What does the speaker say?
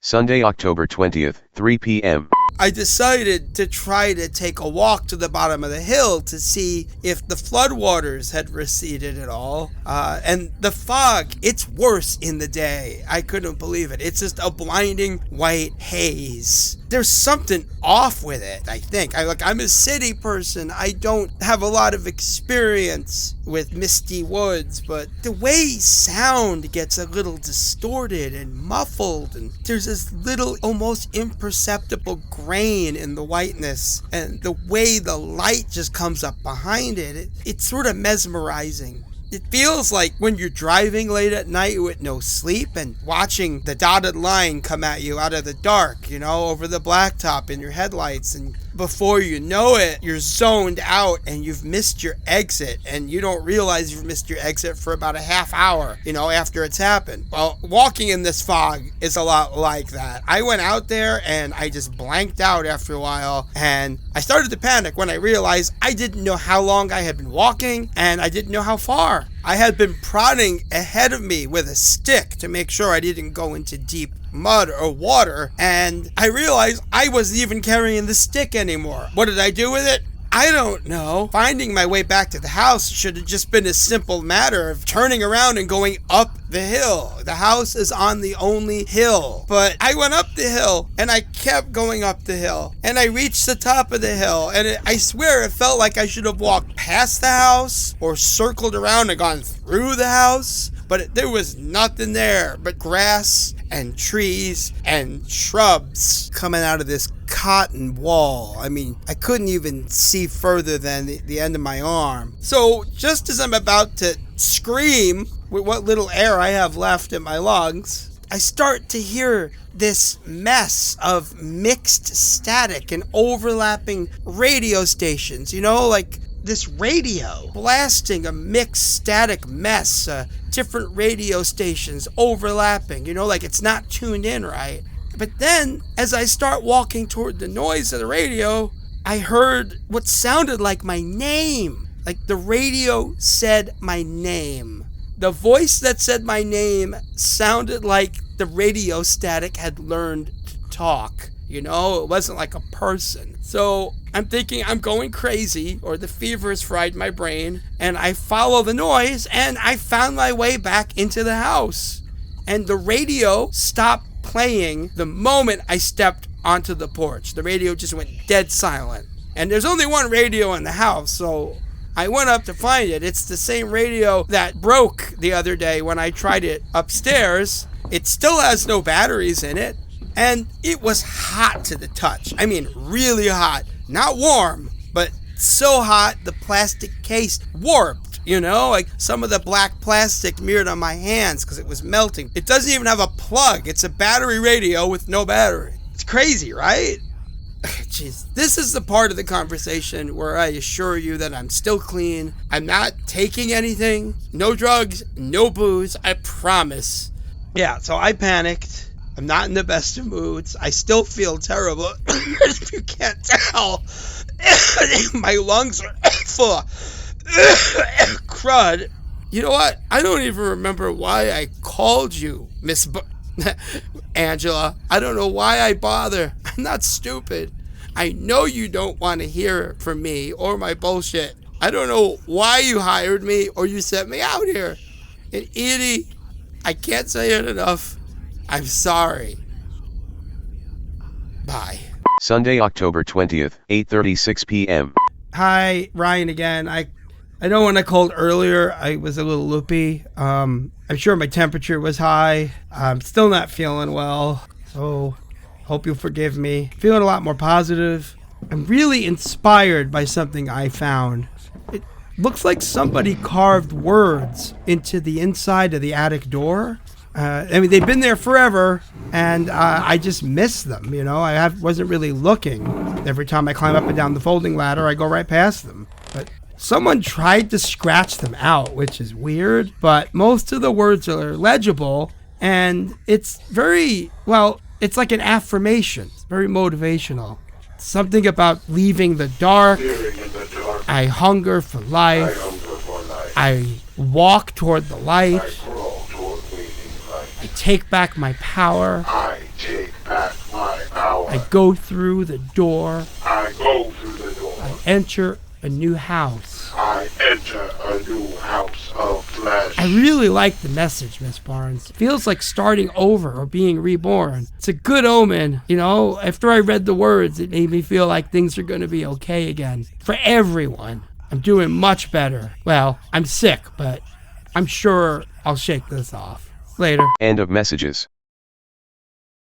Sunday, October 20th, 3 p.m. I decided to try to take a walk to the bottom of the hill to see if the floodwaters had receded at all. And the fog, it's worse in the day. I couldn't believe it. It's just a blinding white haze. There's something off with it, I think. I'm a city person. I don't have a lot of experience with misty woods, but the way sound gets a little distorted and muffled, and there's this little almost imperceptible grain in the whiteness, and the way the light just comes up behind it, it's sort of mesmerizing. It feels like when you're driving late at night with no sleep and watching the dotted line come at you out of the dark, over the blacktop in your headlights, and before you know it, you're zoned out and you've missed your exit, and you don't realize you've missed your exit for about a half hour, after it's happened. Well, walking in this fog is a lot like that. I went out there and I just blanked out after a while, and I started to panic when I realized I didn't know how long I had been walking, and I didn't know how far. I had been prodding ahead of me with a stick to make sure I didn't go into deep mud or water, and I realized I wasn't even carrying the stick anymore. What did I do with it? I don't know. Finding my way back to the house should have just been a simple matter of turning around and going up the hill. The house is on the only hill. But I went up the hill, and I kept going up the hill, and I reached the top of the hill, and I swear it felt like I should have walked past the house or circled around and gone through the house. But there was nothing there but grass and trees and shrubs coming out of this cotton wall. I couldn't even see further than the end of my arm. So just as I'm about to scream with what little air I have left in my lungs, I start to hear this mess of mixed static and overlapping radio stations, like this radio blasting a mixed static mess, different radio stations overlapping, like it's not tuned in right. But then, as I start walking toward the noise of the radio, I heard what sounded like my name. Like the radio said my name. The voice that said my name sounded like the radio static had learned to talk. It wasn't like a person. So I'm thinking I'm going crazy, or the fever has fried my brain, and I follow the noise, and I found my way back into the house. And the radio stopped playing the moment I stepped onto the porch. The radio just went dead silent. And there's only one radio in the house, so I went up to find it. It's the same radio that broke the other day when I tried it upstairs. It still has no batteries in it. And it was hot to the touch. Really hot. Not warm, but so hot the plastic case warped. Like some of the black plastic mirrored on my hands because it was melting. It doesn't even have a plug. It's a battery radio with no battery. It's crazy, right? Jeez. This is the part of the conversation where I assure you that I'm still clean. I'm not taking anything. No drugs, no booze. I promise. Yeah, so I panicked. I'm not in the best of moods. I still feel terrible. If you can't tell, my lungs are full of crud. You know what? I don't even remember why I called you, Miss Angela. I don't know why I bother. I'm not stupid. I know you don't want to hear from me or my bullshit. I don't know why you hired me or you sent me out here. And Edie, I can't say it enough. I'm sorry. Bye. Sunday, October 20th, 8:36 p.m. Hi, Ryan again. I know when I called earlier, I was a little loopy. I'm sure my temperature was high. I'm still not feeling well, so hope you'll forgive me. Feeling a lot more positive. I'm really inspired by something I found. It looks like somebody carved words into the inside of the attic door. They've been there forever, and I just miss them, I wasn't really looking. Every time I climb up and down the folding ladder, I go right past them. But someone tried to scratch them out, which is weird, but most of the words are legible, and it's it's like an affirmation. It's very motivational. Something about leaving the dark. I hunger for life. I walk toward the light. I take back my power. I take go through the door. I go through the door. I enter a new house. I enter a new house of flesh. I really like the message, Miss Barnes. It feels like starting over or being reborn. It's a good omen. You know, after I read the words, it made me feel like things are going to be okay again. For everyone. I'm doing much better. Well, I'm sick, but I'm sure I'll shake this off. Later. End of messages.